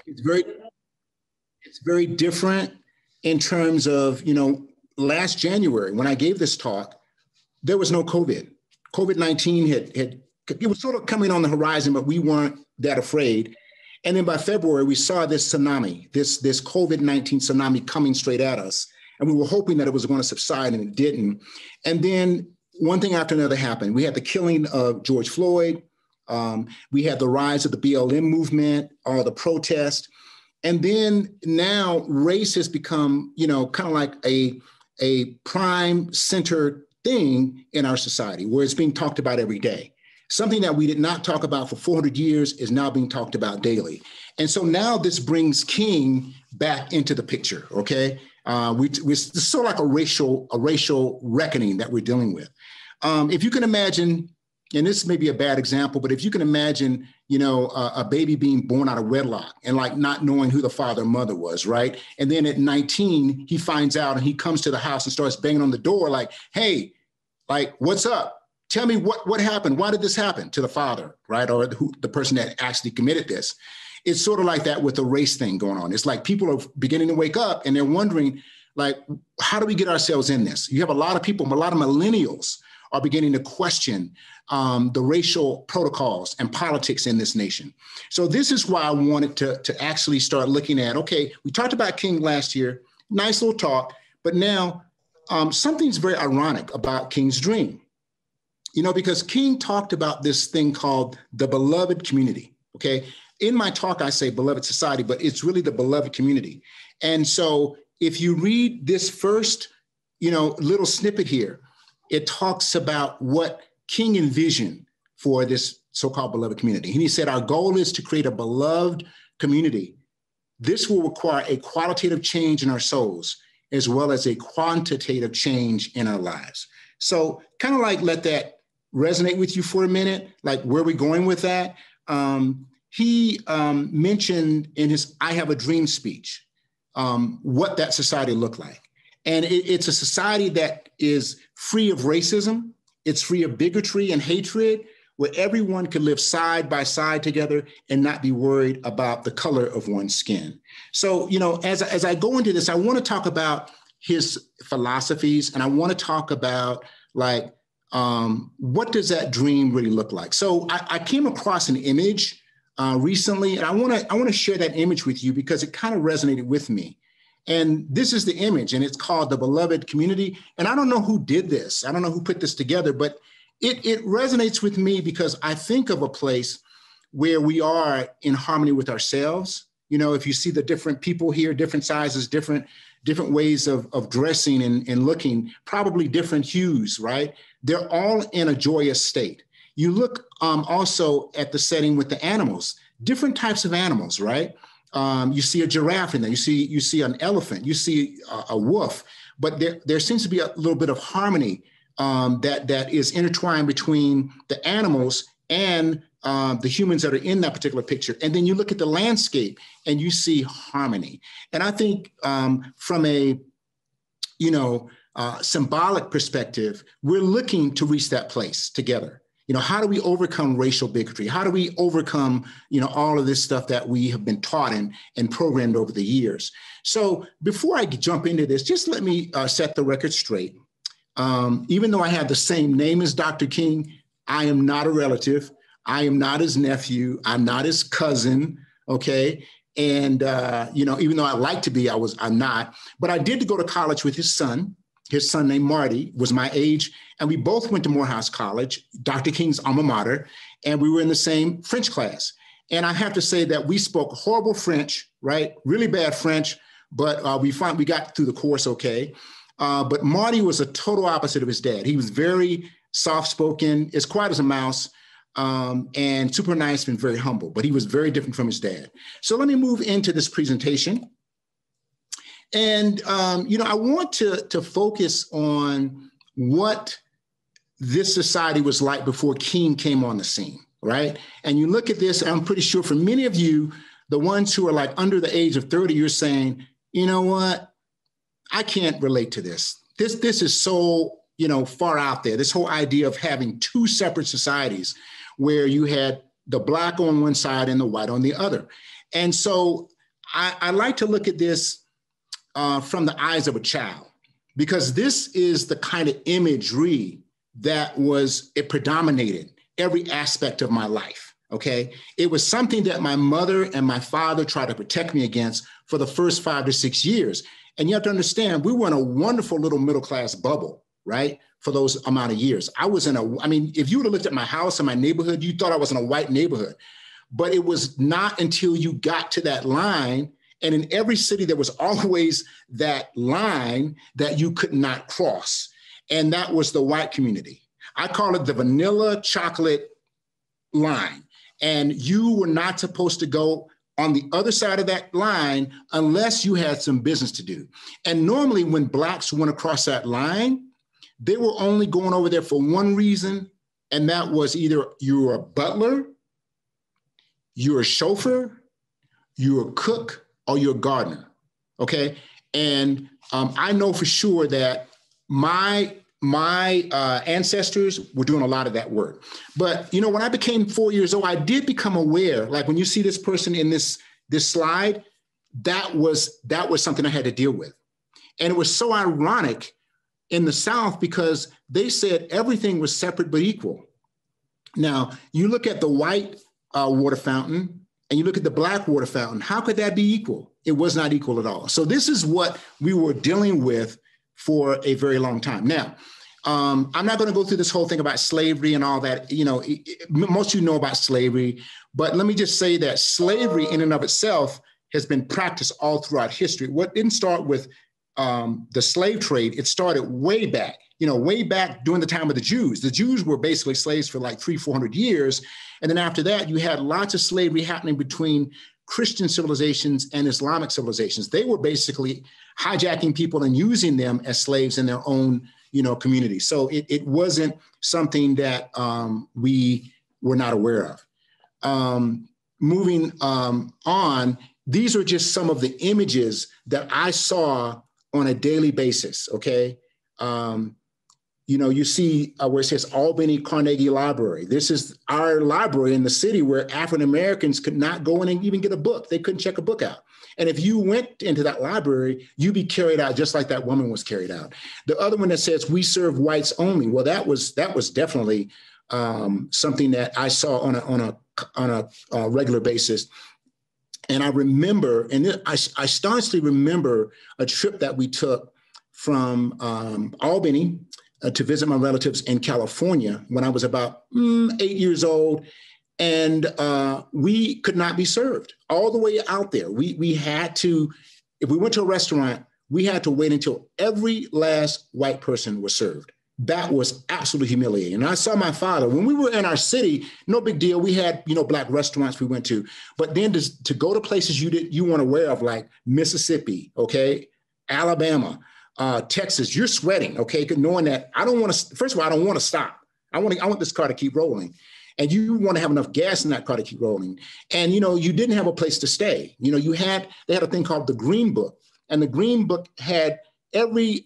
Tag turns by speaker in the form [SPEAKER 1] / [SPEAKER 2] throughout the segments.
[SPEAKER 1] It's very, it's very different in terms of, last January when I gave this talk, there was no COVID. COVID-19 it was sort of coming on the horizon, but we weren't that afraid. And then by February, we saw this tsunami, this COVID-19 tsunami coming straight at us. And we were hoping that it was going to subside, and it didn't. And then one thing after another happened. We had the killing of George Floyd. We had the rise of the BLM movement, or the protest. And then now race has become, kind of like a prime center thing in our society, where it's being talked about every day. Something that we did not talk about for 400 years is now being talked about daily. And so now this brings King back into the picture, okay? It's sort of like a racial reckoning that we're dealing with. If you can imagine, and this may be a bad example, but if you can imagine, a baby being born out of wedlock and like not knowing who the father or mother was, right? And then at 19, he finds out and he comes to the house and starts banging on the door like, hey, like, what's up? Tell me what happened? Why did this happen to the father, right? Or the person that actually committed this. It's sort of like that with the race thing going on. It's like people are beginning to wake up and they're wondering, like, how do we get ourselves in this? You have a lot of people, a lot of millennials are beginning to question the racial protocols and politics in this nation. So this is why I wanted to actually start looking at, okay, we talked about King last year, nice little talk, but now something's very ironic about King's dream. Because King talked about this thing called the beloved community, okay? In my talk, I say beloved society, but it's really the beloved community. And so if you read this first, little snippet here, it talks about what King envisioned for this so-called beloved community. And he said, our goal is to create a beloved community. This will require a qualitative change in our souls, as well as a quantitative change in our lives. So kind of like let that resonate with you for a minute, like where we're going with that. He mentioned in his I Have a Dream speech, what that society looked like. And it's a society that is free of racism. It's free of bigotry and hatred, where everyone could live side by side together and not be worried about the color of one's skin. So, as I go into this, I want to talk about his philosophies, and I want to talk about like, what does that dream really look like? So I came across an image recently, and I want to share that image with you because it kind of resonated with me. And this is the image, and it's called the beloved community. And I don't know who did this. I don't know who put this together, but it resonates with me because I think of a place where we are in harmony with ourselves. If you see the different people here, different sizes, different ways of dressing and looking, probably different hues, right? They're all in a joyous state. You look also at the setting with the animals, different types of animals, right? You see a giraffe in there, you see an elephant, you see a wolf, but there seems to be a little bit of harmony that is intertwined between the animals and the humans that are in that particular picture. And then you look at the landscape and you see harmony. And I think from a, symbolic perspective, we're looking to reach that place together. How do we overcome racial bigotry? How do we overcome, all of this stuff that we have been taught and programmed over the years? So before I jump into this, just let me set the record straight. Even though I have the same name as Dr. King, I am not a relative. I am not his nephew. I'm not his cousin, okay? And, even though I like to be, I'm not. But I did go to college with his son. His son named Marty was my age, and we both went to Morehouse College, Dr. King's alma mater, and we were in the same French class. And I have to say that we spoke horrible French, right? Really bad French, but we got through the course okay. But Marty was a total opposite of his dad. He was very soft-spoken, as quiet as a mouse, and super nice and very humble, but he was very different from his dad. So let me move into this presentation. And, I want to focus on what this society was like before King came on the scene, right? And you look at this, and I'm pretty sure for many of you, the ones who are like under the age of 30, you're saying, you know what? I can't relate to this. This is so, far out there. This whole idea of having two separate societies where you had the Black on one side and the white on the other. And so I like to look at this from the eyes of a child, because this is the kind of imagery that it predominated every aspect of my life, okay? It was something that my mother and my father tried to protect me against for the first 5 to 6 years. And you have to understand, we were in a wonderful little middle-class bubble, right? For those amount of years. I mean, if you would have looked at my house and my neighborhood, you thought I was in a white neighborhood. But it was not until you got to that line, and in every city, there was always that line that you could not cross. And that was the white community. I call it the vanilla chocolate line. And you were not supposed to go on the other side of that line unless you had some business to do. And normally when Blacks went across that line, they were only going over there for one reason, and that was either you were a butler, you're a chauffeur, you're a cook, or you're a gardener, okay? And I know for sure that my ancestors were doing a lot of that work. But, you know, when I became 4 years old, I did become aware, like when you see this person in this slide, that was something I had to deal with. And it was so ironic in the South because they said everything was separate but equal. Now, you look at the white water fountain and you look at the Black water fountain, how could that be equal? It was not equal at all. So this is what we were dealing with for a very long time. Now, I'm not going to go through this whole thing about slavery and all that. You know, most of you know about slavery, but let me just say that slavery in and of itself has been practiced all throughout history. What didn't start with the slave trade, it started way back, way back during the time of the Jews. The Jews were basically slaves for like 300-400 years. And then after that, you had lots of slavery happening between Christian civilizations and Islamic civilizations. They were basically hijacking people and using them as slaves in their own, community. So it wasn't something that we were not aware of. Moving on, these are just some of the images that I saw on a daily basis, okay? You see where it says Albany Carnegie Library. This is our library in the city where African-Americans could not go in and even get a book. They couldn't check a book out. And if you went into that library, you'd be carried out just like that woman was carried out. The other one that says, we serve whites only. Well, that was definitely something that I saw on a regular basis. And I remember, and I staunchly remember a trip that we took from Albany to visit my relatives in California when I was about 8 years old. And we could not be served all the way out there. We had to, if we went to a restaurant, we had to wait until every last white person was served. That was absolutely humiliating. And I saw my father, when we were in our city, no big deal. We had, Black restaurants we went to, but then to go to places you weren't aware of, like Mississippi, okay, Alabama, Texas, you're sweating, okay, knowing that I don't want to, first of all, I don't want to stop. I want this car to keep rolling. And you want to have enough gas in that car to keep rolling. And, you didn't have a place to stay. They had a thing called the Green Book. And the Green Book had every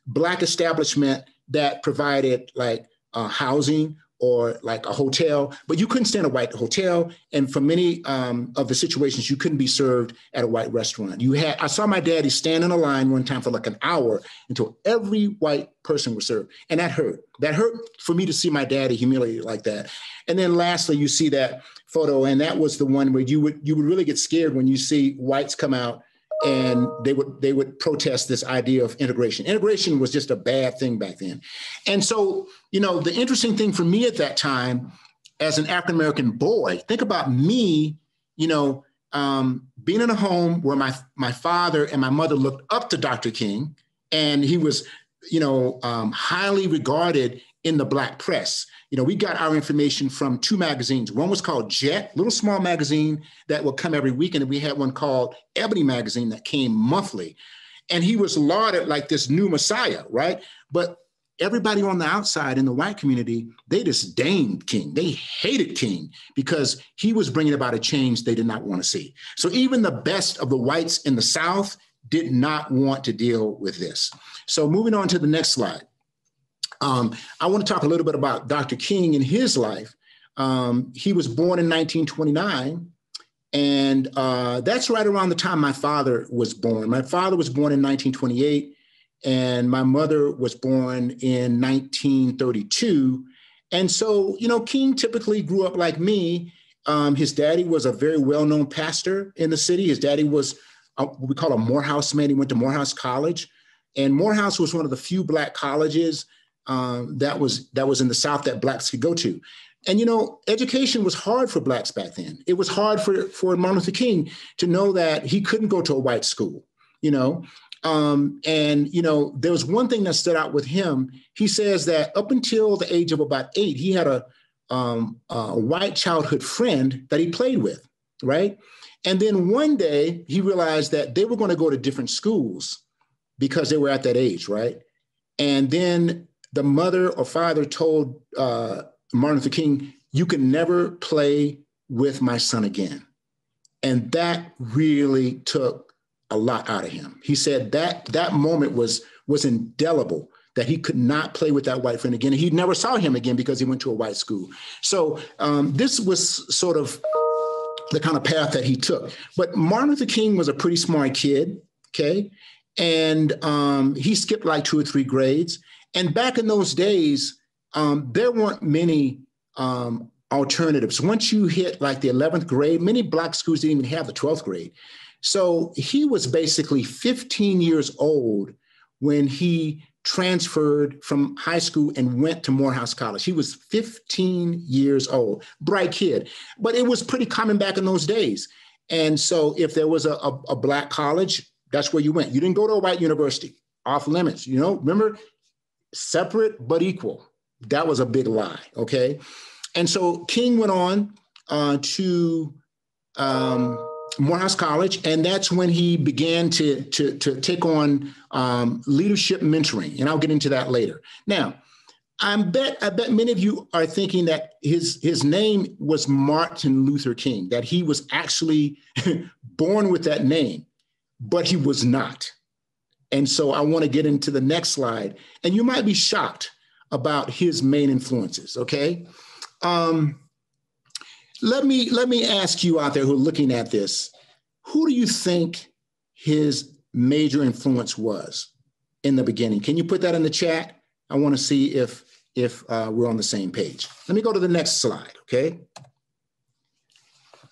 [SPEAKER 1] Black establishment that provided like housing or like a hotel, but you couldn't stay in a white hotel. And for many of the situations, you couldn't be served at a white restaurant. I saw my daddy stand in a line one time for like an hour until every white person was served. And that hurt. That hurt for me to see my daddy humiliated like that. And then lastly, you see that photo, and that was the one where you would really get scared when you see whites come out and they would protest this idea of integration. Integration was just a bad thing back then. And so, the interesting thing for me at that time, as an African-American boy, think about me, being in a home where my father and my mother looked up to Dr. King, and he was, highly regarded in the Black press. We got our information from two magazines. One was called Jet, little small magazine that would come every week. And we had one called Ebony magazine that came monthly. And he was lauded like this new messiah, right? But everybody on the outside in the white community, they disdained King. They hated King because he was bringing about a change they did not want to see. So even the best of the whites in the South did not want to deal with this. So moving on to the next slide. I want to talk a little bit about Dr. King and his life. He was born in 1929, And that's right around the time my father was born. My father was born in 1928, and my mother was born in 1932. And so, you know, King typically grew up like me. His daddy was a very well-known pastor in the city. His daddy was what we call a Morehouse man. He went to Morehouse College, and Morehouse was one of the few Black colleges that was in the South that Blacks could go to. And, you know, education was hard for Blacks back then. It was hard for Martin Luther King to know that he couldn't go to a white school, you know. And, you know, there was one thing that stood out with him. He says that up until the age of about 8, he had a white childhood friend that he played with, right? And then one day he realized that they were going to go to different schools because they were at that age, right? And then the mother or father told Martin Luther King, "You can never play with my son again." And that really took a lot out of him. He said that moment was indelible, that he could not play with that white friend again. He never saw him again because he went to a white school. So this was sort of the kind of path that he took. But Martin Luther King was a pretty smart kid, okay? And he skipped like 2 or 3 grades. And back in those days, there weren't many alternatives. Once you hit like the 11th grade, many Black schools didn't even have the 12th grade. So he was basically 15 years old when he transferred from high school and went to Morehouse College. He was 15 years old, bright kid, but it was pretty common back in those days. And so if there was a Black college, that's where you went. You didn't go to a white university, off limits, you know, remember, separate but equal. That was a big lie, okay? And so King went on to Morehouse College, and that's when he began to take on leadership mentoring, and I'll get into that later. Now, I bet many of you are thinking that his name was Martin Luther King, that he was actually born with that name, but he was not. And so I want to get into the next slide, and you might be shocked about his main influences, okay? Let me ask you out there who are looking at this, who do you think his major influence was in the beginning? Can you put that in the chat? I want to see if we're on the same page. Let me go to the next slide, okay?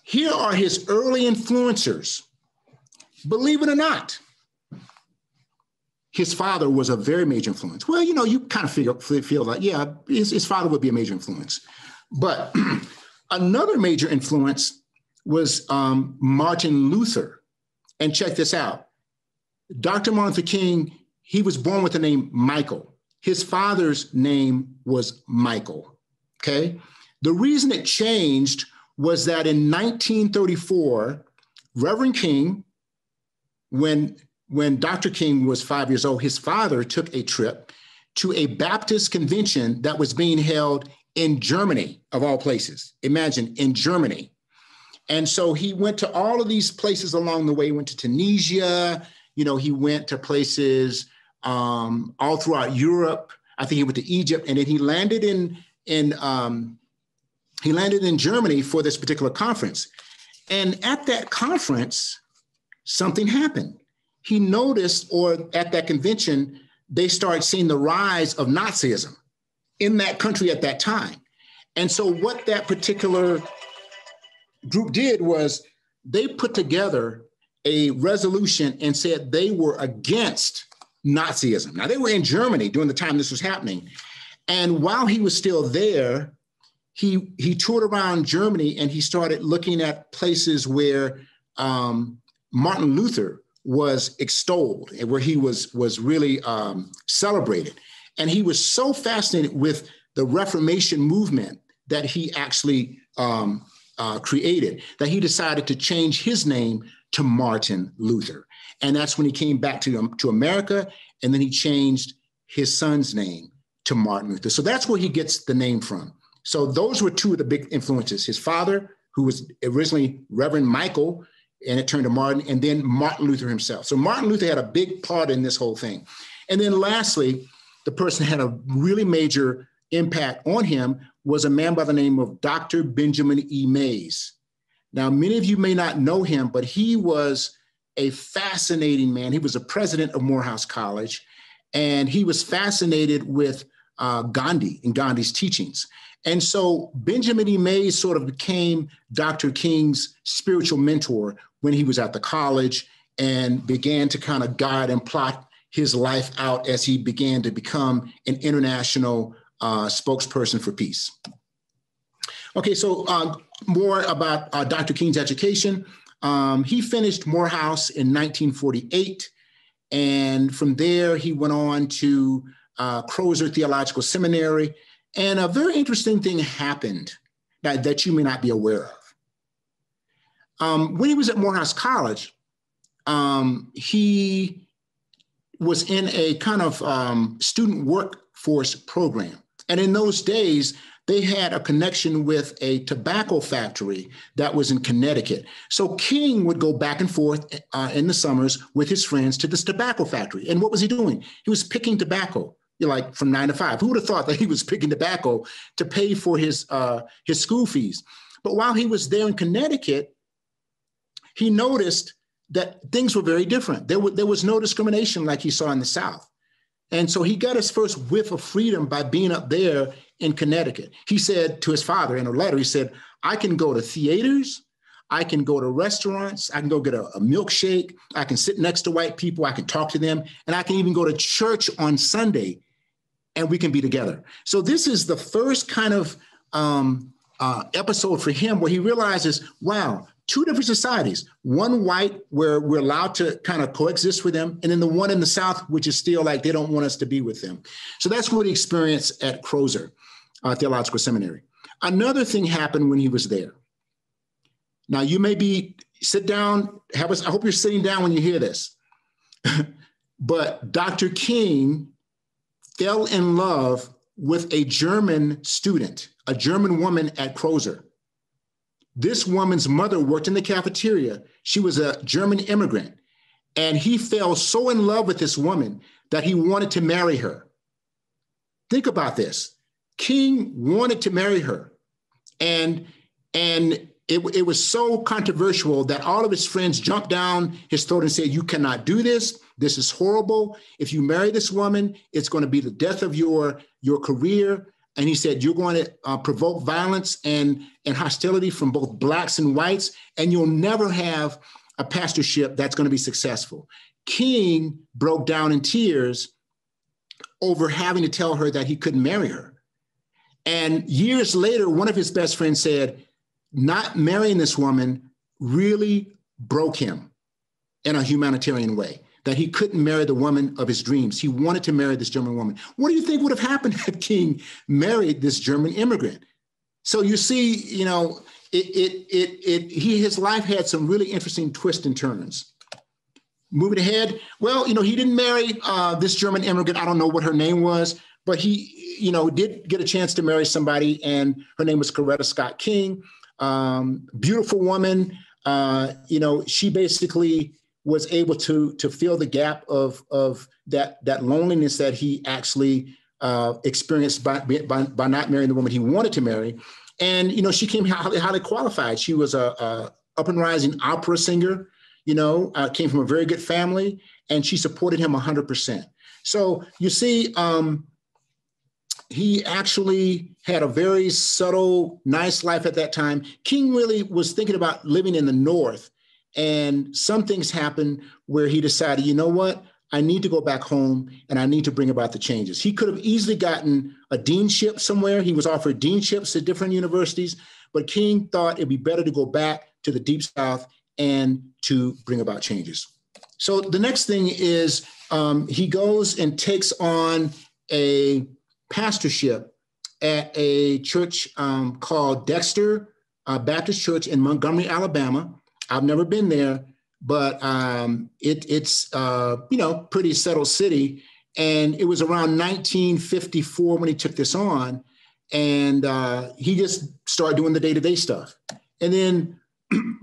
[SPEAKER 1] Here are his early influencers. Believe it or not, his father was a very major influence. Well, you know, you kind of feel like, yeah, his father would be a major influence. But another major influence was Martin Luther. And check this out. Dr. Martin Luther King, he was born with the name Michael. His father's name was Michael, okay? The reason it changed was that in 1934, Reverend King, when Dr. King was 5 years old, his father took a trip to a Baptist convention that was being held in Germany, of all places. Imagine, in Germany. And so he went to all of these places along the way. He went to Tunisia, you know, he went to places all throughout Europe. I think he went to Egypt, and then he landed in Germany for this particular conference. And at that conference, something happened. He noticed, or at that convention, they started seeing the rise of Nazism in that country at that time. And so what that particular group did was they put together a resolution and said they were against Nazism. Now, they were in Germany during the time this was happening. And while he was still there, he toured around Germany, and he started looking at places where Martin Luther was extolled and where he was really celebrated. And he was so fascinated with the Reformation movement that he actually created that he decided to change his name to Martin Luther. And that's when he came back to America, and then he changed his son's name to Martin Luther. So that's where he gets the name from. So those were two of the big influences. His father, who was originally Reverend Michael, and it turned to Martin, and then Martin Luther himself. So Martin Luther had a big part in this whole thing. And then lastly, the person that had a really major impact on him was a man by the name of Dr. Benjamin E. Mays. Now, many of you may not know him, but he was a fascinating man. He was a president of Morehouse College, and he was fascinated with Gandhi and Gandhi's teachings. And so Benjamin E. Mays sort of became Dr. King's spiritual mentor when he was at the college and began to kind of guide and plot his life out as he began to become an international spokesperson for peace. Okay, so more about Dr. King's education. He finished Morehouse in 1948, and from there he went on to Crozer Theological Seminary. And a very interesting thing happened that you may not be aware of. When he was at Morehouse College, he was in a kind of student workforce program. And in those days, they had a connection with a tobacco factory that was in Connecticut. So King would go back and forth in the summers with his friends to this tobacco factory. And what was he doing? He was picking tobacco, like from 9 to 5. Who would have thought that he was picking tobacco to pay for his school fees? But while he was there in Connecticut, he noticed that things were very different. There was no discrimination like he saw in the South. And so he got his first whiff of freedom by being up there in Connecticut. He said to his father in a letter, he said, I can go to theaters, I can go to restaurants, I can go get a milkshake, I can sit next to white people, I can talk to them, and I can even go to church on Sunday, and we can be together. So this is the first kind of episode for him where he realizes, wow, two different societies, one white where we're allowed to kind of coexist with them, and then the one in the South, which is still like they don't want us to be with them. So that's what he experienced at Crozer Theological Seminary. Another thing happened when he was there. Now you may sit down, I hope you're sitting down when you hear this, but Dr. King fell in love with a German student, a German woman at Crozer. This woman's mother worked in the cafeteria. She was a German immigrant. And he fell so in love with this woman that he wanted to marry her. Think about this. King wanted to marry her. And it was so controversial that all of his friends jumped down his throat and said, you cannot do this. This is horrible. If you marry this woman, it's going to be the death of your career. And he said, you're going to provoke violence and hostility from both blacks and whites, and you'll never have a pastorship that's going to be successful. King broke down in tears over having to tell her that he couldn't marry her. And years later, one of his best friends said, not marrying this woman really broke him in a humanitarian way, that he couldn't marry the woman of his dreams. He wanted to marry this German woman. What do you think would have happened if King married this German immigrant? So you see, his life had some really interesting twists and turns. Moving ahead, well, he didn't marry this German immigrant. I don't know what her name was, but he, did get a chance to marry somebody, and her name was Coretta Scott King. Beautiful woman. She basically was able to fill the gap of that loneliness that he actually experienced by not marrying the woman he wanted to marry. And, she came highly qualified. She was a up and rising opera singer, came from a very good family, and she supported him 100%. So you see, he actually had a very subtle, nice life at that time. King really was thinking about living in the North, and some things happened where he decided, you know what? I need to go back home and I need to bring about the changes. He could have easily gotten a deanship somewhere. He was offered deanships at different universities, but King thought it'd be better to go back to the Deep South and to bring about changes. So the next thing is he goes and takes on a pastorship at a church called Dexter Baptist Church in Montgomery, Alabama. I've never been there, but it's pretty settled city. And it was around 1954 when he took this on, and he just started doing the day-to-day stuff. And then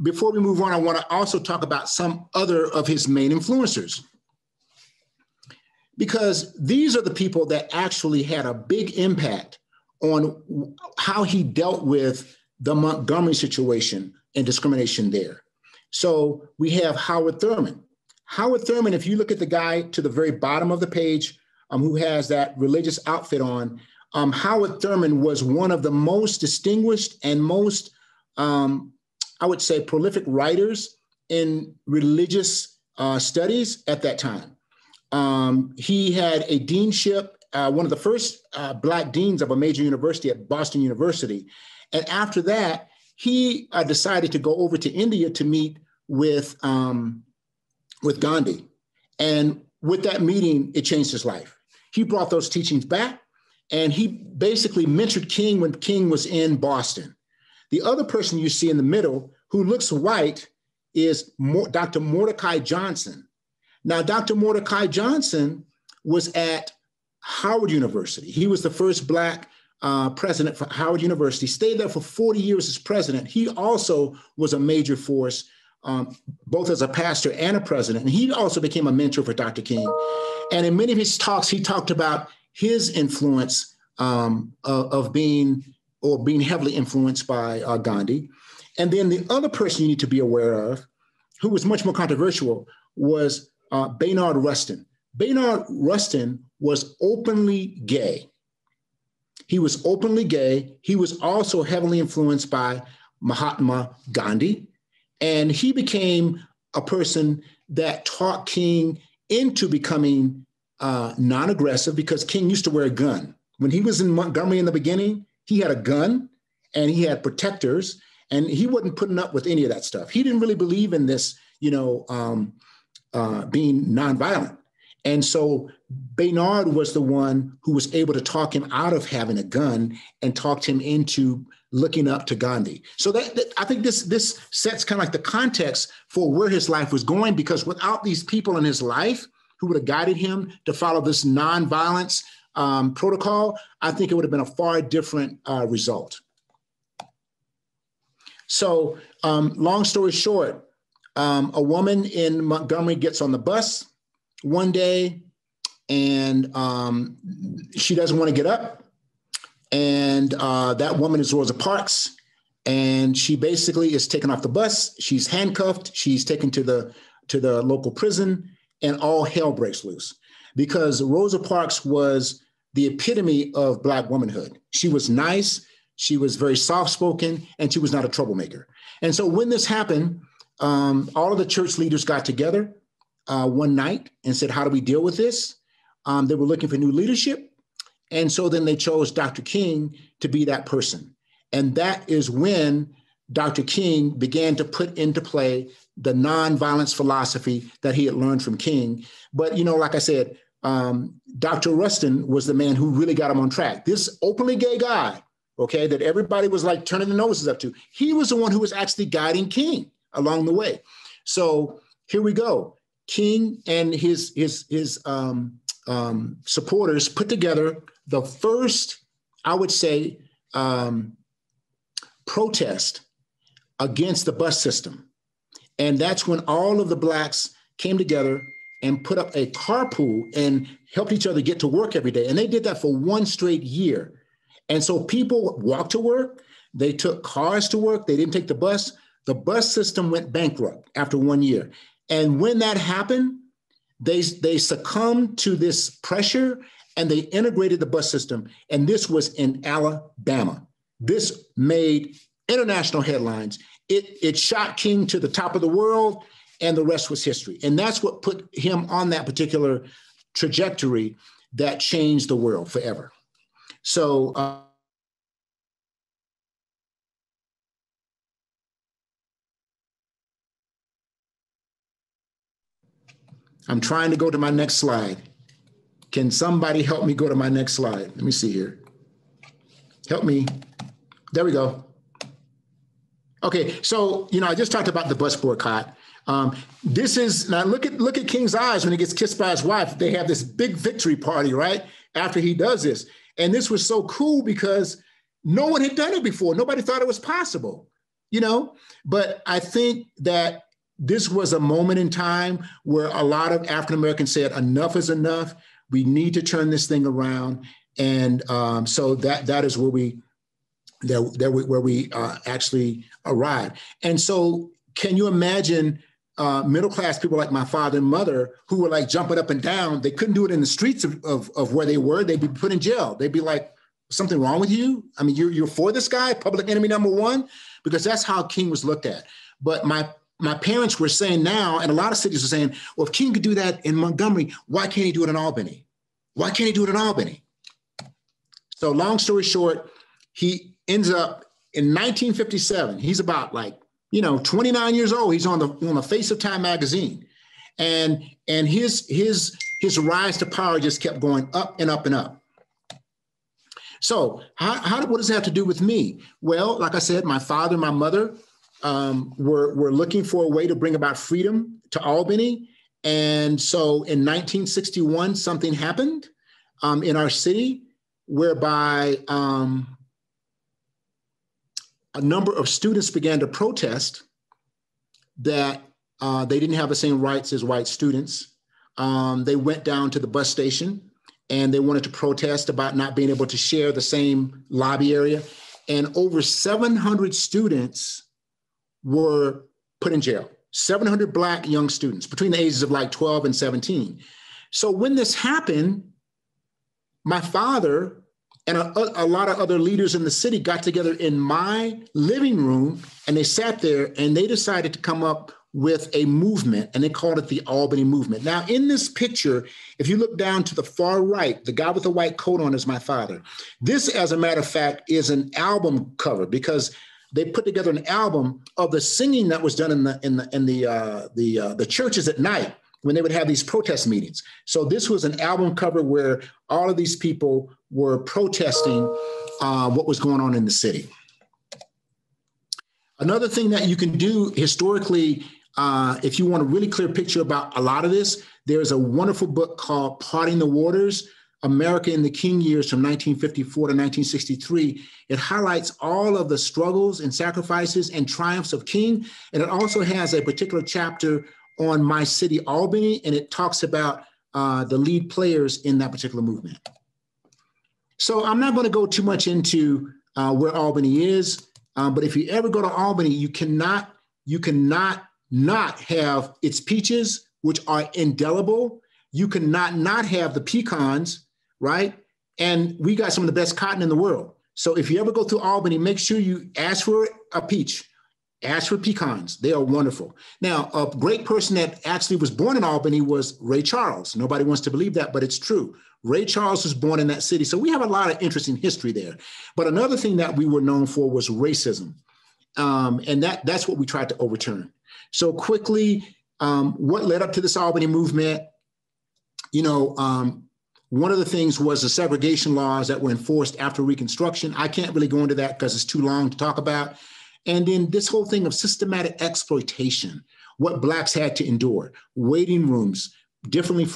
[SPEAKER 1] before we move on, I want to also talk about some other of his main influencers, because these are the people that actually had a big impact on how he dealt with the Montgomery situation and discrimination there. So we have Howard Thurman. Howard Thurman, if you look at the guy to the very bottom of the page, who has that religious outfit on, Howard Thurman was one of the most distinguished and most, I would say, prolific writers in religious studies at that time. He had a deanship, one of the first Black deans of a major university at Boston University. And after that, he decided to go over to India to meet with Gandhi. And with that meeting, it changed his life. He brought those teachings back, and he basically mentored King when King was in Boston. The other person you see in the middle who looks white is Dr. Mordecai Johnson. Now, Dr. Mordecai Johnson was at Howard University. He was the first Black president for Howard University, stayed there for 40 years as president. He also was a major force, both as a pastor and a president. And he also became a mentor for Dr. King. And in many of his talks, he talked about his influence of being heavily influenced by Gandhi. And then the other person you need to be aware of, who was much more controversial, was Baynard Rustin. Baynard Rustin was openly gay. He was openly gay. He was also heavily influenced by Mahatma Gandhi. And he became a person that taught King into becoming non-aggressive, because King used to wear a gun. When he was in Montgomery in the beginning, he had a gun and he had protectors, and he wasn't putting up with any of that stuff. He didn't really believe in this, being nonviolent. And so Baynard was the one who was able to talk him out of having a gun and talked him into looking up to Gandhi. So that I think this sets kind of like the context for where his life was going, because without these people in his life who would have guided him to follow this nonviolence protocol, I think it would have been a far different result. So long story short, a woman in Montgomery gets on the bus one day, and she doesn't want to get up. And that woman is Rosa Parks, and she basically is taken off the bus. She's handcuffed. She's taken to the local prison, and all hell breaks loose, because Rosa Parks was the epitome of Black womanhood. She was nice. She was very soft-spoken, and she was not a troublemaker. And so when this happened, all of the church leaders got together one night and said, how do we deal with this? They were looking for new leadership. And so then they chose Dr. King to be that person. And that is when Dr. King began to put into play the nonviolence philosophy that he had learned from King. But, like I said, Dr. Rustin was the man who really got him on track. This openly gay guy, okay, that everybody was like turning their noses up to, he was the one who was actually guiding King along the way. So here we go. King and his supporters put together the first, I would say, protest against the bus system. And that's when all of the Blacks came together and put up a carpool and helped each other get to work every day. And they did that for one straight year. And so people walked to work, they took cars to work, they didn't take the bus. The bus system went bankrupt after 1 year. And when that happened, they succumbed to this pressure and they integrated the bus system. And this was in Alabama. This made international headlines. It shot King to the top of the world, and the rest was history. And that's what put him on that particular trajectory that changed the world forever. So I'm trying to go to my next slide. Can somebody help me go to my next slide? Let me see here. Help me. There we go. Okay, so I just talked about the bus boycott. This is, now look at King's eyes when he gets kissed by his wife. They have this big victory party, right? After he does this. And this was so cool because no one had done it before. Nobody thought it was possible, But I think that this was a moment in time where a lot of African Americans said, enough is enough. We need to turn this thing around. And so that is where we where we actually arrived. And so can you imagine middle-class people like my father and mother who were like jumping up and down? They couldn't do it in the streets of where they were. They'd be put in jail. They'd be like, something wrong with you? I mean, you're for this guy, public enemy number one? Because that's how King was looked at. But my parents were saying now, and a lot of cities are saying, well, if King could do that in Montgomery, why can't he do it in Albany? Why can't he do it in Albany? So long story short, he ends up in 1957. He's about 29 years old. He's on the face of Time magazine. And his rise to power just kept going up and up and up. So what does that have to do with me? Well, like I said, my father and my mother were looking for a way to bring about freedom to Albany. And so in 1961, something happened in our city whereby a number of students began to protest that they didn't have the same rights as white students. They went down to the bus station and they wanted to protest about not being able to share the same lobby area. And over 700 students were put in jail, 700 Black young students between the ages of 12 and 17. So when this happened, my father and a lot of other leaders in the city got together in my living room and they sat there and they decided to come up with a movement, and they called it the Albany movement. Now, in this picture, if you look down to the far right, the guy with the white coat on is my father. This, as a matter of fact, is an album cover because they put together an album of the singing that was done in the churches at night when they would have these protest meetings. So this was an album cover where all of these people were protesting what was going on in the city. Another thing that you can do historically, if you want a really clear picture about a lot of this, there's a wonderful book called Parting the Waters, America in the King Years from 1954 to 1963. It highlights all of the struggles and sacrifices and triumphs of King. And it also has a particular chapter on my city, Albany, and it talks about the lead players in that particular movement. So I'm not going to go too much into where Albany is, but if you ever go to Albany, you cannot not have its peaches, which are indelible. You cannot not have the pecans, right? And we got some of the best cotton in the world. So if you ever go through Albany, make sure you ask for a peach. Ask for pecans. They are wonderful. Now, a great person that actually was born in Albany was Ray Charles. Nobody wants to believe that, but it's true. Ray Charles was born in that city. So we have a lot of interesting history there. But another thing that we were known for was racism. And that's what we tried to overturn. So quickly, what led up to this Albany movement? One of the things was the segregation laws that were enforced after Reconstruction. I can't really go into that because it's too long to talk about. And then this whole thing of systematic exploitation, what Blacks had to endure, waiting rooms, different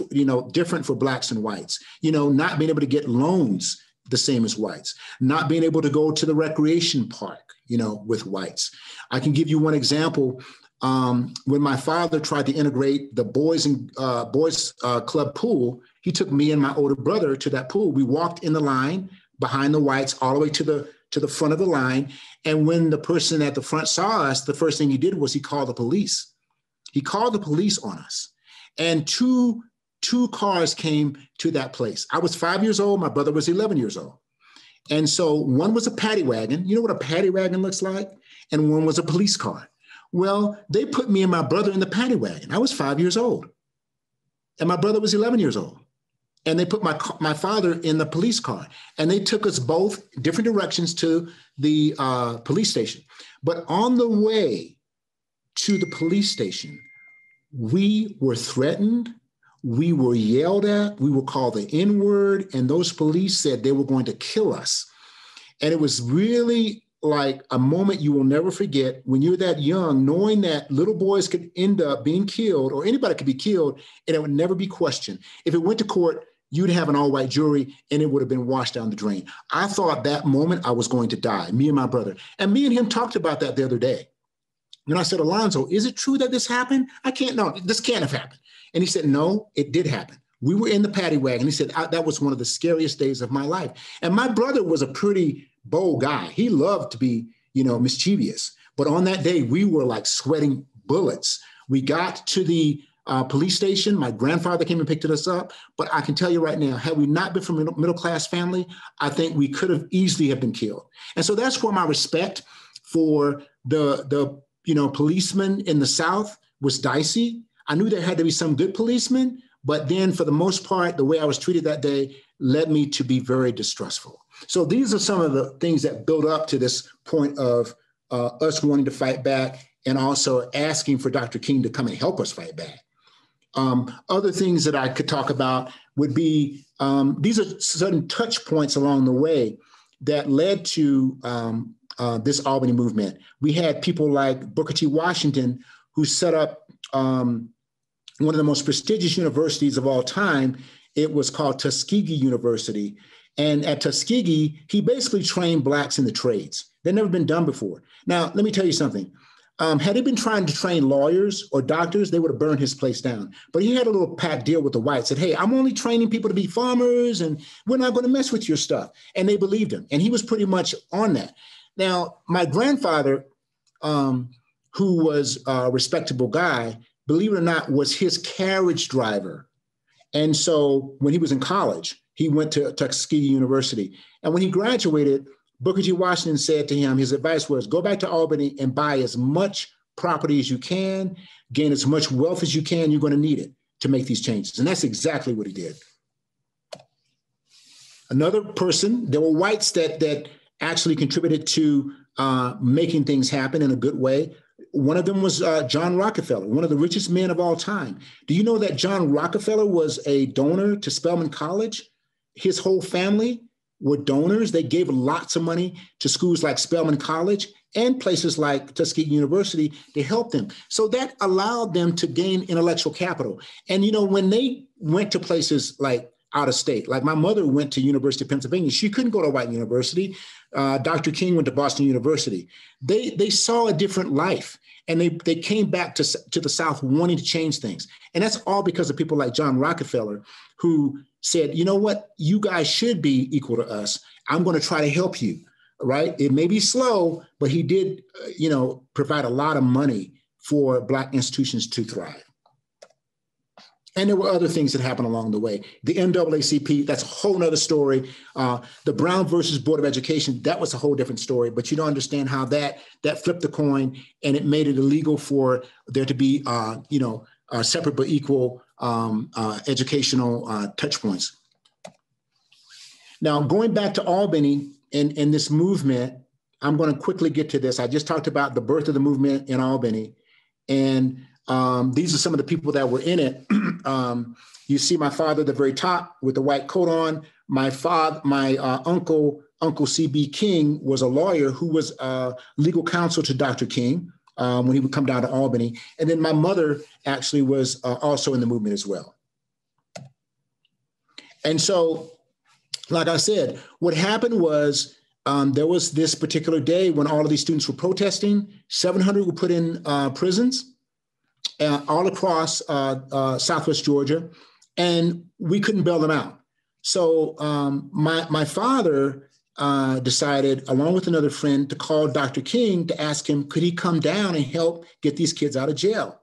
[SPEAKER 1] for Blacks and whites, not being able to get loans the same as whites, not being able to go to the recreation park, with whites. I can give you one example. When my father tried to integrate the boys club pool, he took me and my older brother to that pool. We walked in the line behind the whites all the way to the front of the line. And when the person at the front saw us, the first thing he did was he called the police. He called the police on us. And two cars came to that place. I was 5 years old. My brother was 11 years old. And so one was a paddy wagon. You know what a paddy wagon looks like? And one was a police car. Well, they put me and my brother in the paddy wagon. I was 5 years old. And my brother was 11 years old. And they put my father in the police car. And they took us both different directions to the police station. But on the way to the police station, we were threatened. We were yelled at. We were called the N-word. And those police said they were going to kill us. And it was really like a moment you will never forget when you're that young, knowing that little boys could end up being killed or anybody could be killed and it would never be questioned. If it went to court, you'd have an all-white jury and it would have been washed down the drain. I thought that moment I was going to die, me and my brother. And me and him talked about that the other day. And I said, Alonzo, is it true that this happened? This can't have happened. And he said, no, it did happen. We were in the paddy wagon. He said, that was one of the scariest days of my life. And my brother was a pretty bold guy. He loved to be, mischievous. But on that day, we were like sweating bullets. We got to the police station. My grandfather came and picked us up. But I can tell you right now, had we not been from a middle-class family, I think we could have easily have been killed. And so that's where my respect for the policemen in the South was dicey. I knew there had to be some good policemen, but then for the most part, the way I was treated that day led me to be very distrustful. So these are some of the things that build up to this point of us wanting to fight back and also asking for Dr. King to come and help us fight back. Other things that I could talk about would be, these are certain touch points along the way that led to this Albany movement. We had people like Booker T. Washington, who set up one of the most prestigious universities of all time. It was called Tuskegee University. And at Tuskegee, he basically trained Blacks in the trades. They'd never been done before. Now, let me tell you something. Had he been trying to train lawyers or doctors, they would have burned his place down. But he had a little pact deal with the whites, said, hey, I'm only training people to be farmers and we're not going to mess with your stuff. And they believed him. And he was pretty much on that. Now, my grandfather, who was a respectable guy, believe it or not, was his carriage driver. And so when he was in college, he went to Tuskegee University. And when he graduated, Booker T. Washington said to him, his advice was, go back to Albany and buy as much property as you can, gain as much wealth as you can. You're going to need it to make these changes. And that's exactly what he did. Another person, there were whites that actually contributed to making things happen in a good way. One of them was John Rockefeller, one of the richest men of all time. Do you know that John Rockefeller was a donor to Spelman College? His whole family were donors. They gave lots of money to schools like Spelman College and places like Tuskegee University to help them. So that allowed them to gain intellectual capital. And, when they went to places like out of state, like my mother went to University of Pennsylvania, she couldn't go to a white university. Dr. King went to Boston University. They saw a different life. And they came back to the South wanting to change things. And that's all because of people like John Rockefeller, who said, you know what, you guys should be equal to us. I'm going to try to help you, right? It may be slow, but he did, provide a lot of money for Black institutions to thrive. And there were other things that happened along the way. The NAACP, that's a whole nother story. The Brown versus Board of Education, that was a whole different story, but you don't understand how that flipped the coin and it made it illegal for there to be, separate but equal educational touch points. Now, going back to Albany and this movement, I'm going to quickly get to this. I just talked about the birth of the movement in Albany, and these are some of the people that were in it. You see my father at the very top with the white coat on. My uncle C.B. King, was a lawyer who was legal counsel to Dr. King when he would come down to Albany. And then my mother actually was also in the movement as well. And so, like I said, what happened was there was this particular day when all of these students were protesting. 700 were put in prisons all across Southwest Georgia, and we couldn't bail them out. So my father decided, along with another friend, to call Dr. King to ask him, could he come down and help get these kids out of jail?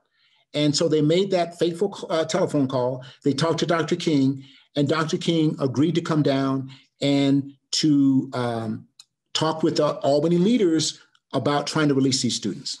[SPEAKER 1] And so they made that fateful telephone call. They talked to Dr. King, and Dr. King agreed to come down and to talk with the Albany leaders about trying to release these students.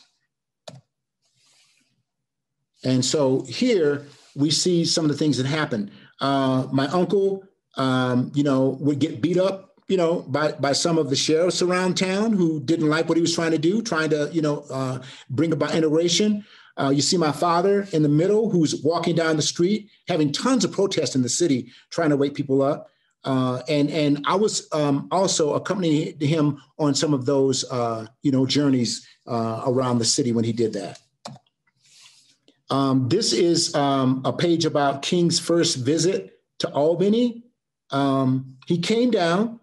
[SPEAKER 1] And so here we see some of the things that happened. My uncle, would get beat up, by some of the sheriffs around town who didn't like what he was trying to do, trying to, bring about integration. You see my father in the middle, who's walking down the street, having tons of protests in the city, trying to wake people up. And I was also accompanying him on some of those, journeys around the city when he did that. This is a page about King's first visit to Albany. He came down,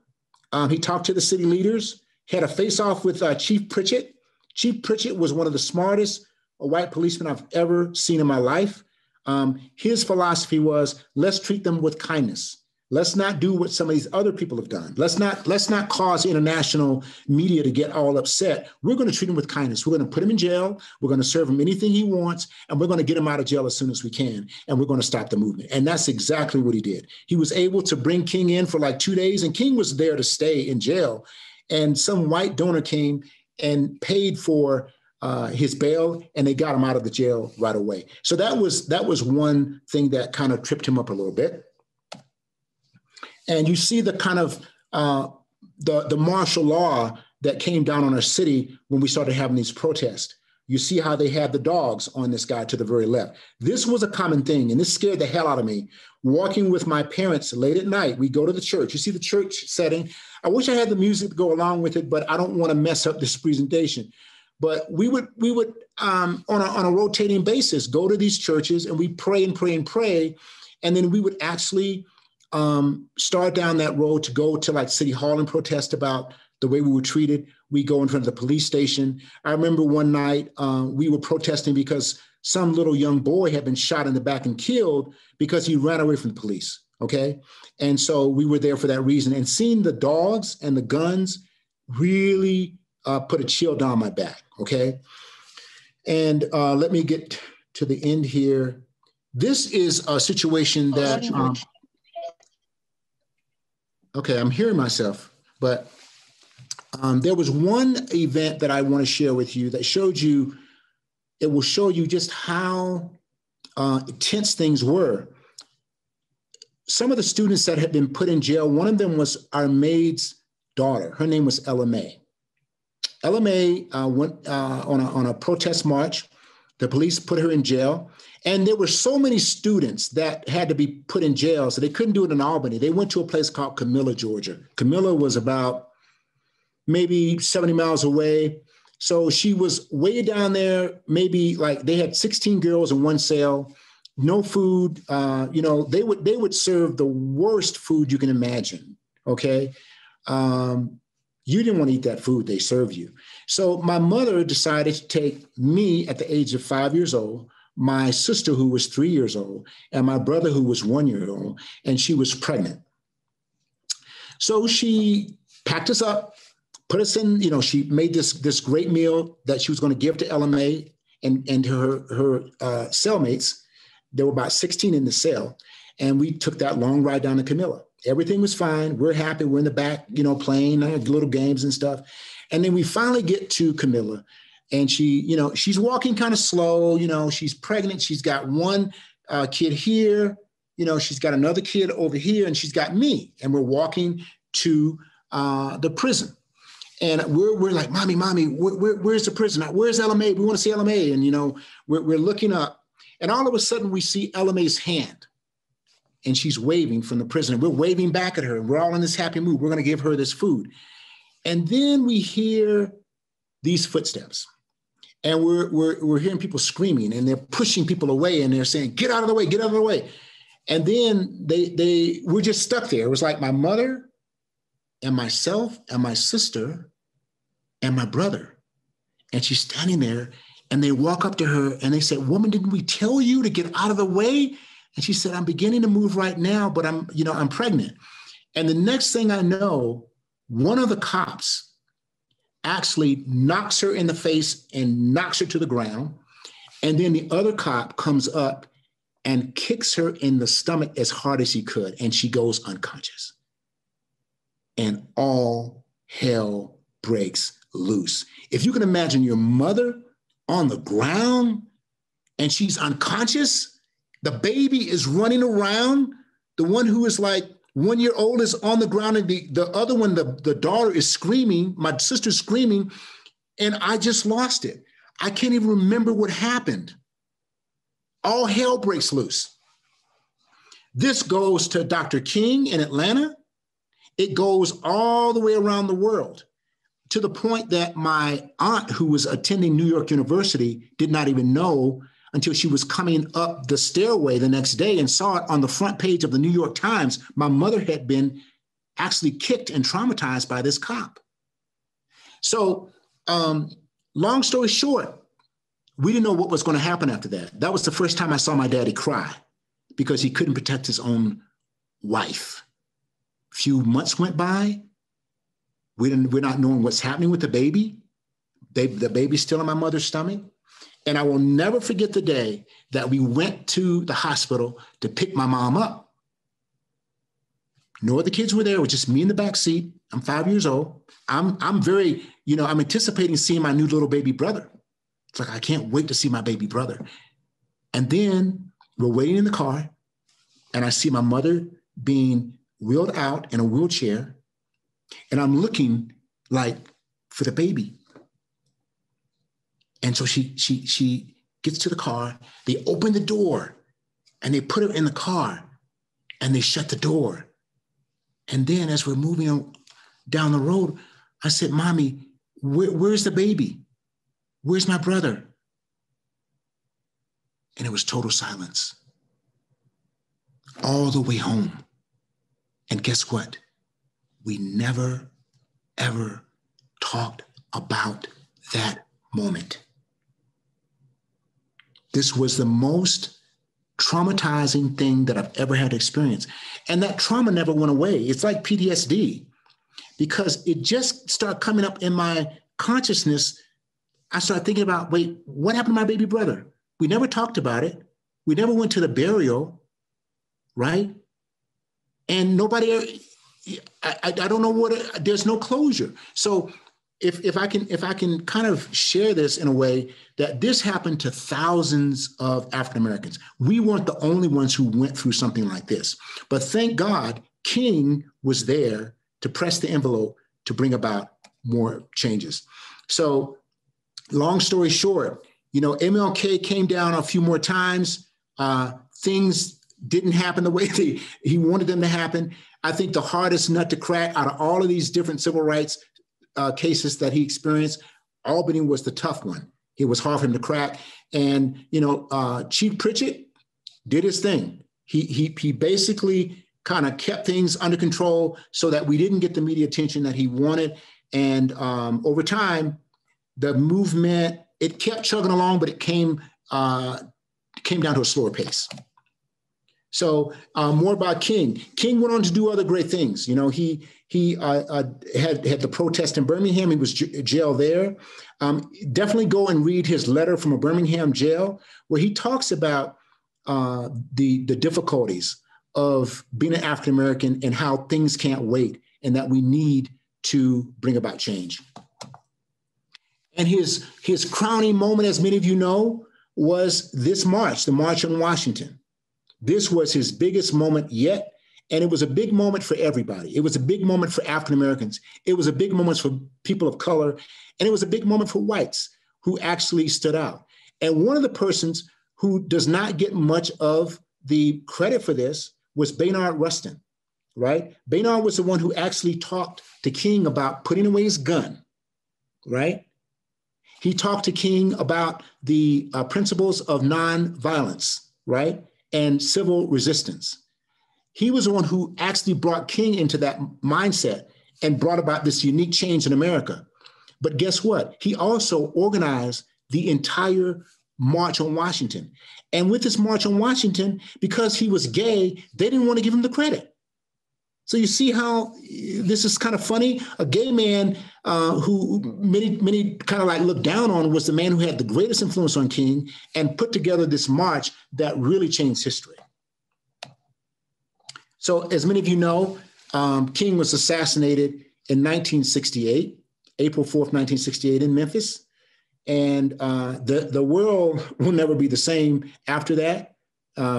[SPEAKER 1] he talked to the city leaders, had a face-off with Chief Pritchett. Chief Pritchett was one of the smartest white policemen I've ever seen in my life. His philosophy was, let's treat them with kindness. Let's not do what some of these other people have done. Let's not cause international media to get all upset. We're going to treat him with kindness. We're going to put him in jail. We're going to serve him anything he wants, and we're going to get him out of jail as soon as we can, and we're going to stop the movement. And that's exactly what he did. He was able to bring King in for like 2 days, and King was there to stay in jail. And some white donor came and paid for his bail, and they got him out of the jail right away. So that was one thing that kind of tripped him up a little bit. And you see the kind of the martial law that came down on our city when we started having these protests. You see how they had the dogs on this guy to the very left. This was a common thing, and this scared the hell out of me. Walking with my parents late at night, we go to the church. You see the church setting. I wish I had the music to go along with it, but I don't want to mess up this presentation. But we would on a rotating basis go to these churches, and we pray and pray and pray, and then we would actually start down that road to go to like City Hall and protest about the way we were treated. We go in front of the police station. I remember one night we were protesting because some little young boy had been shot in the back and killed because he ran away from the police, okay? And so we were there for that reason. And seeing the dogs and the guns really put a chill down my back, okay? And let me get to the end here. This is a situation that, okay, I'm hearing myself, but there was one event that I want to share with you that showed you, it will show you just how tense things were. Some of the students that had been put in jail, one of them was our maid's daughter. Her name was Ella May. Ella May went on a protest march. The police put her in jail. And there were so many students that had to be put in jail, so they couldn't do it in Albany. They went to a place called Camilla, Georgia. Camilla was about maybe 70 miles away. So she was way down there, maybe like they had 16 girls in one cell, no food. You know, they would serve the worst food you can imagine, okay? You didn't want to eat that food they served you. So my mother decided to take me at the age of 5 years old, my sister who was 3 years old, and my brother who was 1 year old, and she was pregnant. So she packed us up, put us in, you know, she made this great meal that she was going to give to Ella May and her cellmates. There were about 16 in the cell, and we took that long ride down to Camilla. Everything was fine. We're happy. We're in the back, you know, playing little games and stuff. And then we finally get to Camilla, and she, you know, she's walking kind of slow. You know, she's pregnant. She's got one kid here. You know, she's got another kid over here, and she's got me. And we're walking to the prison. And we're like, mommy, where's the prison? Where's Ella May? We want to see Ella May. And, you know, we're looking up, and all of a sudden we see Ella May's hand, and she's waving from the prison. And we're waving back at her, and we're all in this happy mood. We're going to give her this food. And then we hear these footsteps, and we're hearing people screaming, and they're pushing people away, and they're saying, get out of the way, get out of the way. And then we're just stuck there. It was like my mother and myself and my sister and my brother. And she's standing there, and they walk up to her and they said, woman, didn't we tell you to get out of the way? And she said, I'm beginning to move right now, but I'm pregnant. And the next thing I know, one of the cops actually knocks her in the face and knocks her to the ground. And then the other cop comes up and kicks her in the stomach as hard as he could. And she goes unconscious. And all hell breaks loose. If you can imagine your mother on the ground and she's unconscious, the baby is running around, the one who is like 1 year old is on the ground, and the other one, the daughter is screaming, my sister's screaming, and I just lost it. I can't even remember what happened. All hell breaks loose. This goes to Dr. King in Atlanta. It goes all the way around the world, to the point that my aunt, who was attending New York University, did not even know until she was coming up the stairway the next day and saw it on the front page of the New York Times. My mother had been actually kicked and traumatized by this cop. So long story short, we didn't know what was going to happen after that. That was the first time I saw my daddy cry, because he couldn't protect his own wife. few months went by. We're not knowing what's happening with the baby. The baby's still in my mother's stomach. And I will never forget the day that we went to the hospital to pick my mom up. No other kids were there. It was just me in the back seat. I'm 5 years old. I'm very, I'm anticipating seeing my new little baby brother. It's like, I can't wait to see my baby brother. And then we're waiting in the car, and I see my mother being wheeled out in a wheelchair, and I'm looking like for the baby. And so she gets to the car, they open the door, and they put her in the car, and they shut the door. And then as we're moving down the road, I said, Mommy, where's the baby? Where's my brother? And it was total silence all the way home. And guess what? We never, ever talked about that moment. This was the most traumatizing thing that I've ever had to experience. And that trauma never went away. It's like PTSD, because it just started coming up in my consciousness. I started thinking about, wait, what happened to my baby brother? We never talked about it. We never went to the burial, right? And nobody, I don't know there's no closure. So if I can kind of share this in a way that this happened to thousands of African Americans. We weren't the only ones who went through something like this. But thank God, King was there to press the envelope to bring about more changes. So long story short, MLK came down a few more times. Things didn't happen the way he wanted them to happen. I think the hardest nut to crack out of all of these different civil rights cases that he experienced, Albany was the tough one. It was hard for him to crack. And, Chief Pritchett did his thing. He basically kind of kept things under control so that we didn't get the media attention that he wanted. And over time, the movement, it kept chugging along, but it came down to a slower pace. So more about King. King went on to do other great things. He had the protest in Birmingham. He was jailed there. Definitely go and read his letter from a Birmingham jail, where he talks about the difficulties of being an African American and how things can't wait, and that we need to bring about change. And his crowning moment, as many of you know, was this march, the March on Washington. This was his biggest moment yet, and it was a big moment for everybody. It was a big moment for African Americans. It was a big moment for people of color, and it was a big moment for whites who actually stood out. And one of the persons who does not get much of the credit for this was Bayard Rustin, right? Bayard was the one who actually talked to King about putting away his gun, right? He talked to King about the principles of nonviolence, right? And civil resistance. He was the one who actually brought King into that mindset and brought about this unique change in America. But guess what? He also organized the entire March on Washington. And with this March on Washington, because he was gay, they didn't want to give him the credit. So you see how this is kind of funny? A gay man who many kind of like looked down on was the man who had the greatest influence on King and put together this march that really changed history. So as many of you know, King was assassinated in 1968, April 4th, 1968 in Memphis. And the world will never be the same after that.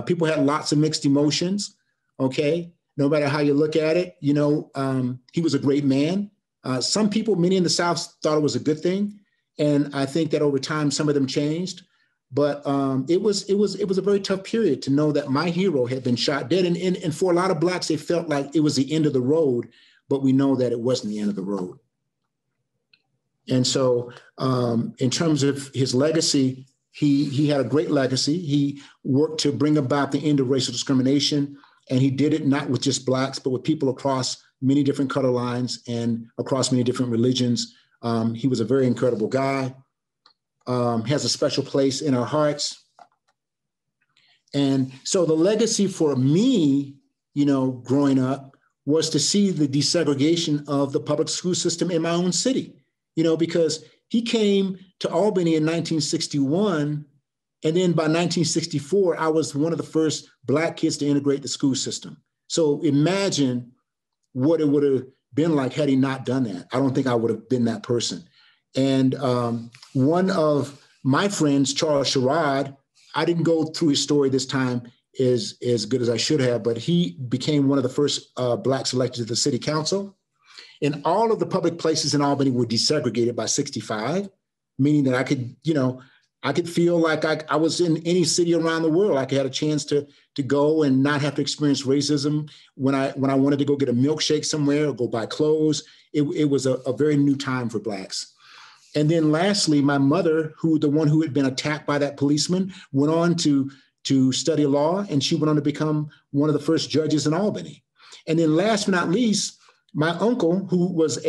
[SPEAKER 1] People had lots of mixed emotions, okay? No matter how you look at it, he was a great man. Some people, many in the South, thought it was a good thing. And I think that over time, some of them changed. But it was a very tough period to know that my hero had been shot dead. And for a lot of Blacks, it felt like it was the end of the road, but we know that it wasn't the end of the road. And so in terms of his legacy, he had a great legacy. He worked to bring about the end of racial discrimination. And he did it not with just Blacks, but with people across many different color lines and across many different religions. He was a very incredible guy, has a special place in our hearts. And so the legacy for me, growing up was to see the desegregation of the public school system in my own city, because he came to Albany in 1961. And then by 1964, I was one of the first Black kids to integrate the school system. So imagine what it would have been like had he not done that. I don't think I would have been that person. And one of my friends, Charles Sherrod, I didn't go through his story this time as good as I should have, but he became one of the first Blacks elected to the city council. And all of the public places in Albany were desegregated by 65, meaning that I could feel like I was in any city around the world. Like I had a chance to go and not have to experience racism when I wanted to go get a milkshake somewhere or go buy clothes. It was a very new time for Blacks. And then lastly, my mother, the one who had been attacked by that policeman, went on to study law, and she went on to become one of the first judges in Albany. And then last but not least, my uncle, who was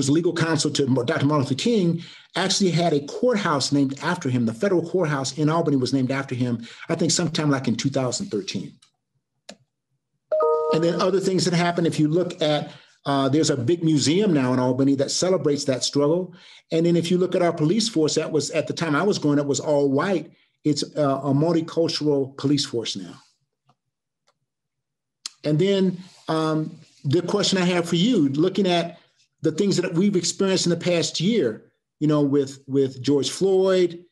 [SPEAKER 1] legal counsel to Dr. Martin Luther King, actually had a courthouse named after him. The federal courthouse in Albany was named after him, I think sometime like in 2013. And then other things that happened, if you look at, there's a big museum now in Albany that celebrates that struggle. And then if you look at our police force, that was, at the time I was growing up, was all white. It's a multicultural police force now. And then the question I have for you, looking at the things that we've experienced in the past year, with George Floyd,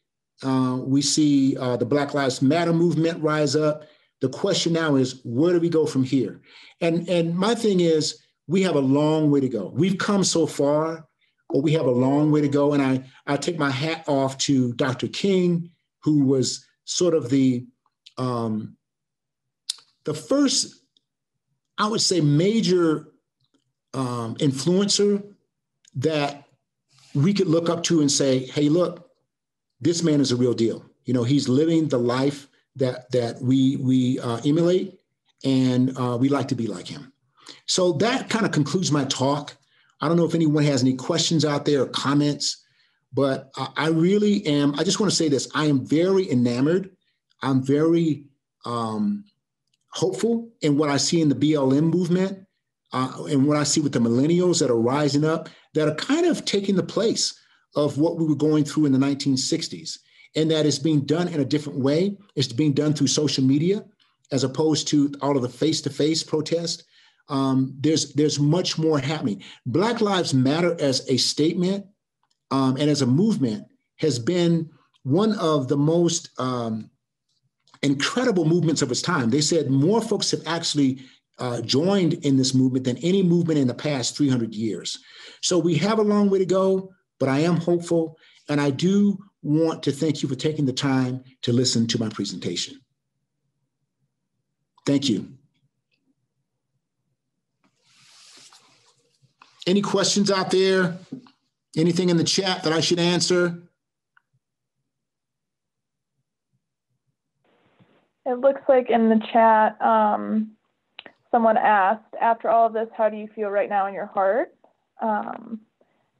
[SPEAKER 1] we see the Black Lives Matter movement rise up. The question now is, where do we go from here? And my thing is, we have a long way to go. We've come so far, but we have a long way to go. And I take my hat off to Dr. King, who was sort of the first, I would say, major influencer that we could look up to and say, hey, look, this man is a real deal. He's living the life that we emulate, and we like to be like him. So that kind of concludes my talk. I don't know if anyone has any questions out there or comments, but I really am, I just want to say this, I am very enamored. I'm very hopeful in what I see in the BLM movement and what I see with the millennials that are rising up, that are kind of taking the place of what we were going through in the 1960s. And that is being done in a different way. It's being done through social media, as opposed to all of the face-to-face protest. There's much more happening. Black Lives Matter as a statement and as a movement has been one of the most incredible movements of its time. They said more folks have actually joined in this movement than any movement in the past 300 years. So we have a long way to go, but I am hopeful. And I do want to thank you for taking the time to listen to my presentation. Thank you. Any questions out there? Anything in the chat that I should answer?
[SPEAKER 2] It looks like in the chat, someone asked, after all of this, how do you feel right now in your heart?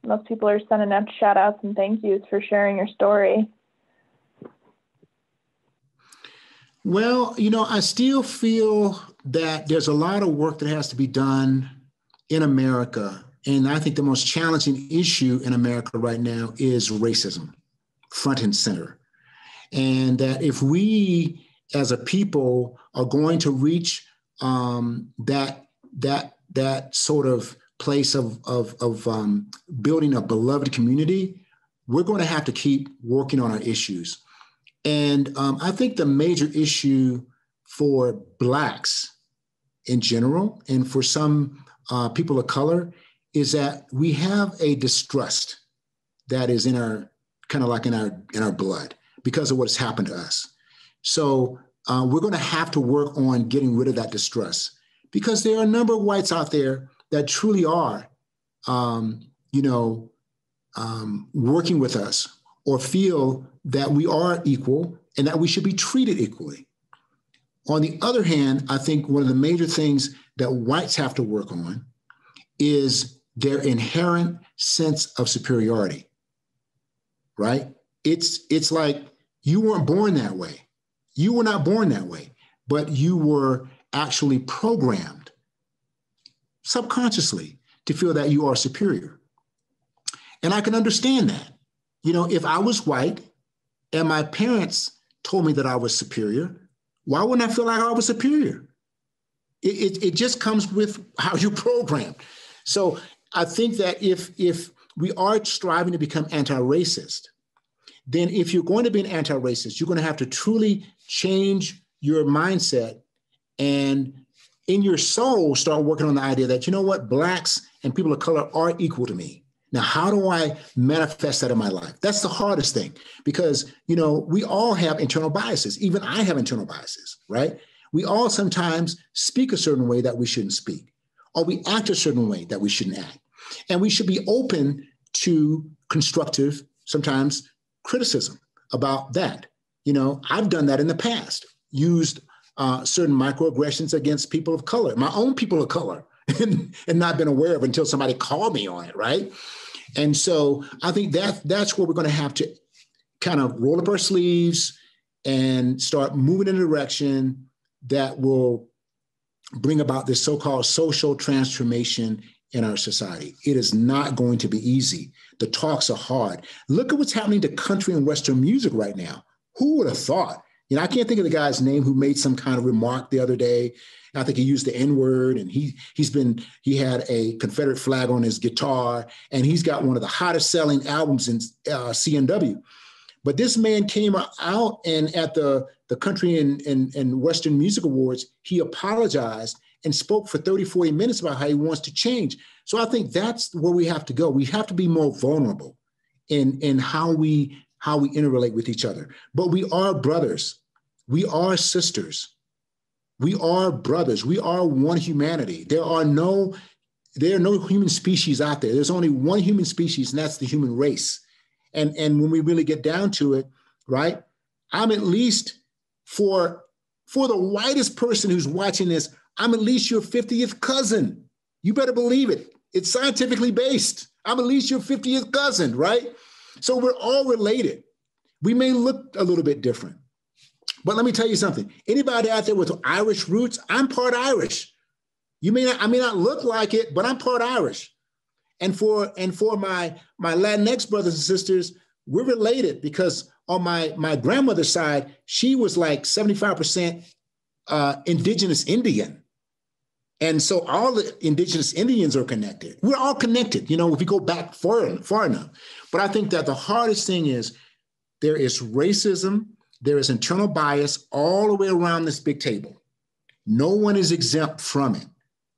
[SPEAKER 2] Most people are sending out shout outs and thank yous for sharing your story.
[SPEAKER 1] Well, I still feel that there's a lot of work that has to be done in America. And I think the most challenging issue in America right now is racism, front and center. And that if we as a people are going to reach that sort of place of building a beloved community, we're going to have to keep working on our issues. And I think the major issue for Blacks in general, and for some people of color, is that we have a distrust that is in our, kind of like in our blood because of what's happened to us. So we're going to have to work on getting rid of that distrust, because there are a number of whites out there that truly are, working with us, or feel that we are equal and that we should be treated equally. On the other hand, I think one of the major things that whites have to work on is their inherent sense of superiority, right? It's like, you weren't born that way. You were not born that way, but you were actually programmed subconsciously to feel that you are superior. And I can understand that. You know, if I was white and my parents told me that I was superior, why wouldn't I feel like I was superior? It just comes with how you're programmed. So I think that if we are striving to become anti-racist, then if you're going to be an anti-racist, you're going to have to truly change your mindset and in your soul start working on the idea that, you know what, Blacks and people of color are equal to me. Now, how do I manifest that in my life? That's the hardest thing because, you know, we all have internal biases. Even I have internal biases, right? We all sometimes speak a certain way that we shouldn't speak, or we act a certain way that we shouldn't act. And we should be open to constructive, sometimes criticism about that. You know, I've done that in the past, used certain microaggressions against people of color, my own people of color, and not been aware of until somebody called me on it, right? And so I think that's where we're going to have to kind of roll up our sleeves and start moving in a direction that will bring about this so-called social transformation in our society. It is not going to be easy. The talks are hard. Look at what's happening to country and Western music right now. Who would have thought? You know, I can't think of the guy's name who made some kind of remark the other day. I think he used the N-word, and he had a Confederate flag on his guitar, and he's got one of the hottest selling albums in CNW. But this man came out and at the Country and Western Music Awards, he apologized and spoke for 30, 40 minutes about how he wants to change. So I think that's where we have to go. We have to be more vulnerable in how we interrelate with each other. But we are brothers. We are sisters. We are brothers. We are one humanity. There are no human species out there. There's only one human species, and that's the human race. And when we really get down to it, right, I'm at least, for the whitest person who's watching this, I'm at least your 50th cousin. You better believe it. It's scientifically based. I'm at least your 50th cousin, right? So we're all related. We may look a little bit different. But let me tell you something. Anybody out there with Irish roots, I'm part Irish. I may not look like it, but I'm part Irish. And for my Latinx brothers and sisters, we're related because on my grandmother's side, she was like 75% indigenous Indian. And so all the indigenous Indians are connected. We're all connected, you know, if we go back far enough. But I think that the hardest thing is there is racism, there is internal bias all the way around this big table. No one is exempt from it.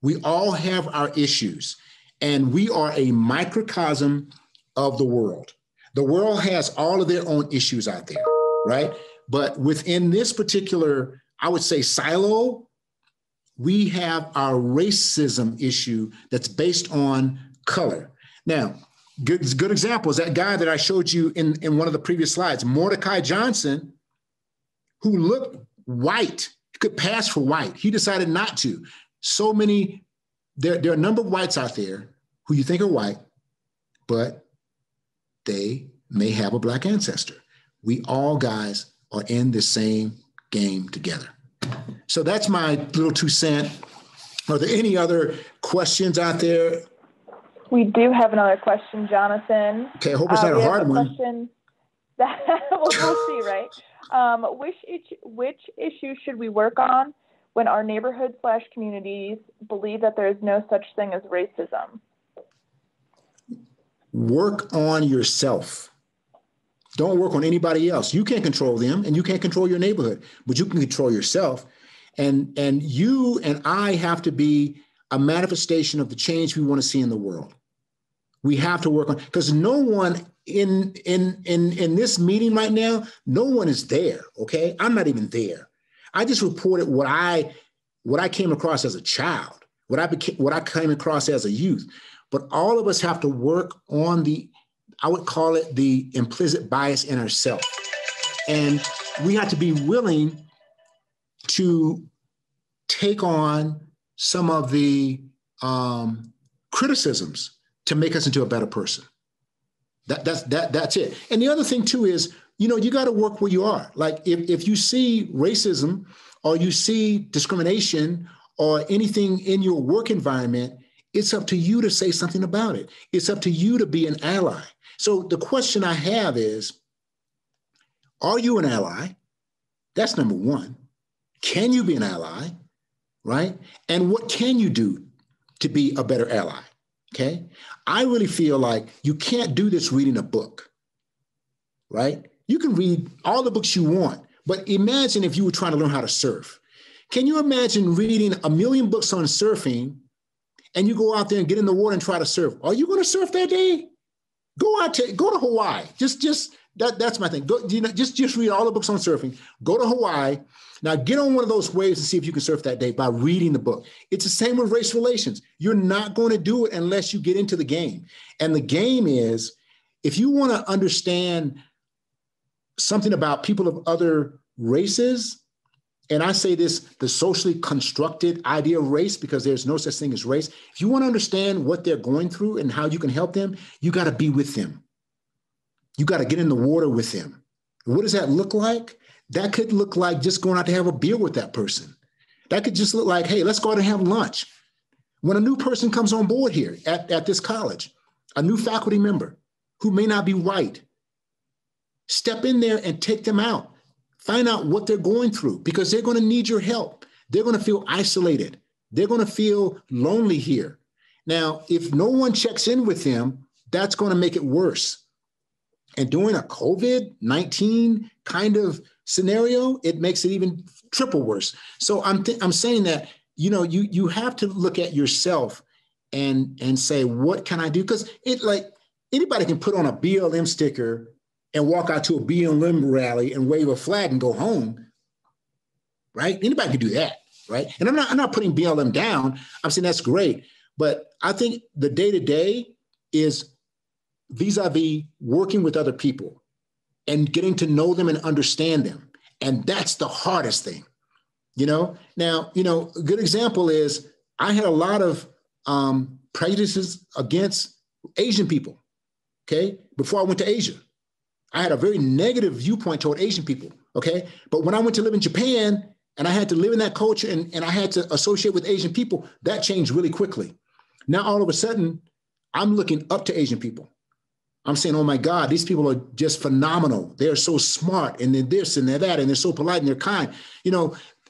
[SPEAKER 1] We all have our issues, and we are a microcosm of the world. The world has all of their own issues out there, right? But within this particular, I would say, silo, we have our racism issue that's based on color. Now, good example is that guy that I showed you in one of the previous slides, Mordecai Johnson, who looked white, could pass for white. He decided not to. So many, there are a number of whites out there who you think are white, but they may have a Black ancestor. We all, guys, are in the same game together. So that's my little 2 cents. Are there any other questions out there?
[SPEAKER 2] We do have another question, Jonathan.
[SPEAKER 1] Okay, I hope it's not a hard one.
[SPEAKER 2] Question that, we'll see, right? Which issues should we work on when our neighborhood/communities believe that there is no such thing as racism?
[SPEAKER 1] Work on yourself. Don't work on anybody else. You can't control them, and you can't control your neighborhood, but you can control yourself. And you and I have to be a manifestation of the change we want to see in the world. We have to work on, because no one in this meeting right now, no one is there. Okay, I'm not even there. I just reported what I came across as a child, what I came across as a youth. But all of us have to work on I would call it the implicit bias in ourselves. And we have to be willing to take on some of the criticisms to make us into a better person. That's it. And the other thing too is you got to work where you are. Like if you see racism or you see discrimination or anything in your work environment, it's up to you to say something about it. It's up to you to be an ally. So the question I have is, are you an ally? That's number one. Can you be an ally, right? And what can you do to be a better ally, okay? I really feel like you can't do this reading a book, right? You can read all the books you want, but imagine if you were trying to learn how to surf. Can you imagine reading 1,000,000 books on surfing and you go out there and get in the water and try to surf? Are you going to surf that day? Go to Hawaii. That's my thing. Just read all the books on surfing. Go to Hawaii. Now get on one of those waves and see if you can surf that day by reading the book. It's the same with race relations. You're not going to do it unless you get into the game. And the game is, if you want to understand something about people of other races, and I say this, the socially constructed idea of race, because there's no such thing as race. If you want to understand what they're going through and how you can help them, you got to be with them. You got to get in the water with them. What does that look like? That could look like just going out to have a beer with that person. That could just look like, hey, let's go out and have lunch. When a new person comes on board here at this college, a new faculty member who may not be white, step in there and take them out. Find out what they're going through, because they're going to need your help. They're going to feel isolated. They're going to feel lonely here. Now, if no one checks in with them, that's going to make it worse. And during a COVID-19 kind of scenario, it makes it even triple worse. So I'm saying that, you have to look at yourself and say, what can I do? Because anybody can put on a BLM sticker and walk out to a BLM rally and wave a flag and go home, right? Anybody can do that, right? And I'm not putting BLM down. I'm saying that's great. But I think the day-to-day is vis-a-vis working with other people and getting to know them and understand them. And that's the hardest thing, Now, a good example is I had a lot of prejudices against Asian people, okay, before I went to Asia. I had a very negative viewpoint toward Asian people, okay? But when I went to live in Japan and I had to live in that culture and I had to associate with Asian people, that changed really quickly. Now, all of a sudden, I'm looking up to Asian people. I'm saying, oh my God, these people are just phenomenal. They're so smart and they're this and they're that, and they're so polite and they're kind,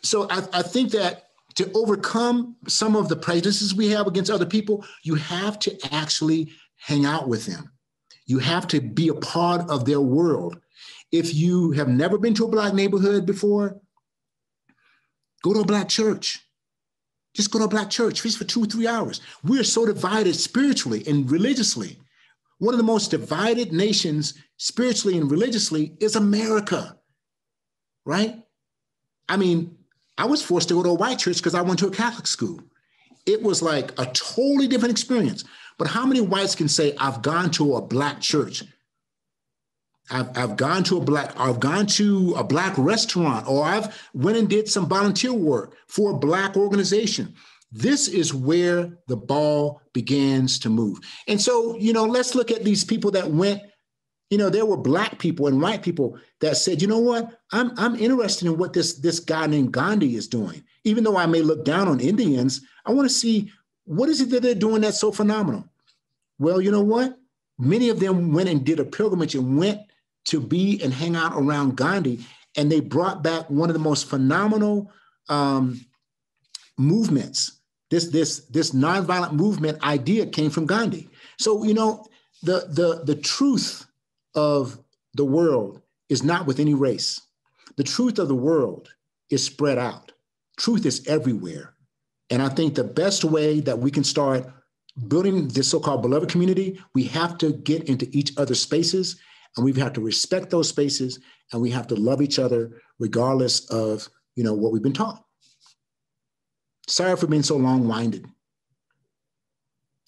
[SPEAKER 1] So I think that to overcome some of the prejudices we have against other people, you have to actually hang out with them. You have to be a part of their world. If you have never been to a Black neighborhood before, go to a Black church. Just go to a Black church, just for 2 or 3 hours. We're so divided spiritually and religiously. One of the most divided nations spiritually and religiously is America, right? I mean, I was forced to go to a white church because I went to a Catholic school. It was like a totally different experience. But how many whites can say, I've gone to a Black church? I've gone to a Black restaurant, or I've went and did some volunteer work for a Black organization. This is where the ball begins to move. And so, let's look at these people that went, there were Black people and white people that said, you know what, I'm interested in what this guy named Gandhi is doing. Even though I may look down on Indians, I want to see, what is it that they're doing that's so phenomenal? Well, you know what? Many of them went and did a pilgrimage and went to be and hang out around Gandhi, and they brought back one of the most phenomenal movements. This nonviolent movement idea came from Gandhi. So, the truth of the world is not with any race. The truth of the world is spread out. Truth is everywhere. And I think the best way that we can start building this so-called beloved community, we have to get into each other's spaces, and we have to respect those spaces, and we have to love each other regardless of, what we've been taught. Sorry for being so long-winded.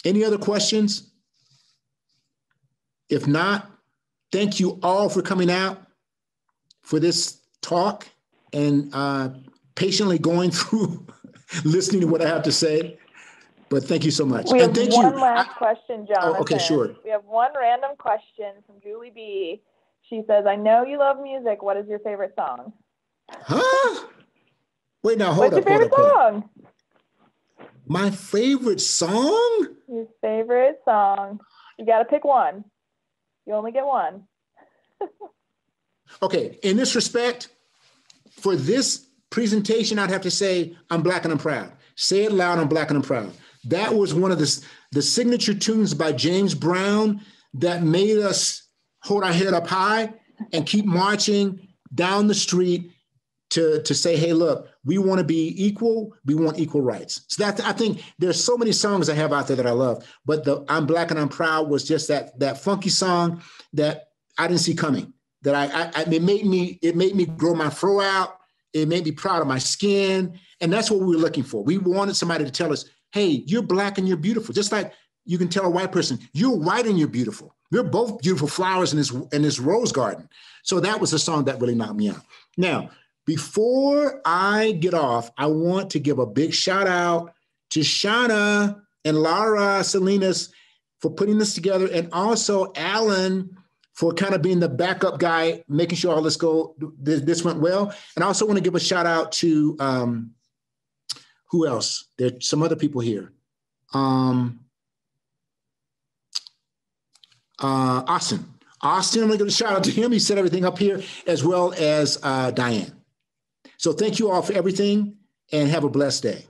[SPEAKER 1] Any other questions? If not, thank you all for coming out for this talk and patiently going through listening to what I have to say. But thank you so much.
[SPEAKER 2] We have
[SPEAKER 1] one
[SPEAKER 2] last question, Jonathan.
[SPEAKER 1] Oh, okay, sure.
[SPEAKER 2] We have one random question from Julie B. She says, I know you love music. What is your favorite song?
[SPEAKER 1] Huh? Wait, now hold
[SPEAKER 2] What's
[SPEAKER 1] up.
[SPEAKER 2] your favorite song?
[SPEAKER 1] My favorite song?
[SPEAKER 2] Your favorite song. You got to pick one. You only get one.
[SPEAKER 1] Okay, in this respect, for this presentation, I'd have to say, I'm Black and I'm Proud. Say it loud, I'm Black and I'm Proud. That was one of the signature tunes by James Brown that made us hold our head up high and keep marching down the street to say, hey, look, we want to be equal. We want equal rights. So I think there's so many songs I have out there that I love, but the I'm Black and I'm Proud was just that funky song that I didn't see coming. That it made me grow my fro out. It made me proud of my skin. And that's what we were looking for. We wanted somebody to tell us, hey, you're Black and you're beautiful. Just like you can tell a white person, you're white and you're beautiful. We're both beautiful flowers in this rose garden. So that was a song that really knocked me out. Now, before I get off, I want to give a big shout out to Shauna and Lara Salinas for putting this together, and also Alan for kind of being the backup guy, making sure all this went well. And I also want to give a shout out to who else? There's some other people here. Austin, I'm going to give a shout out to him. He set everything up here, as well as Diane. So thank you all for everything, and have a blessed day.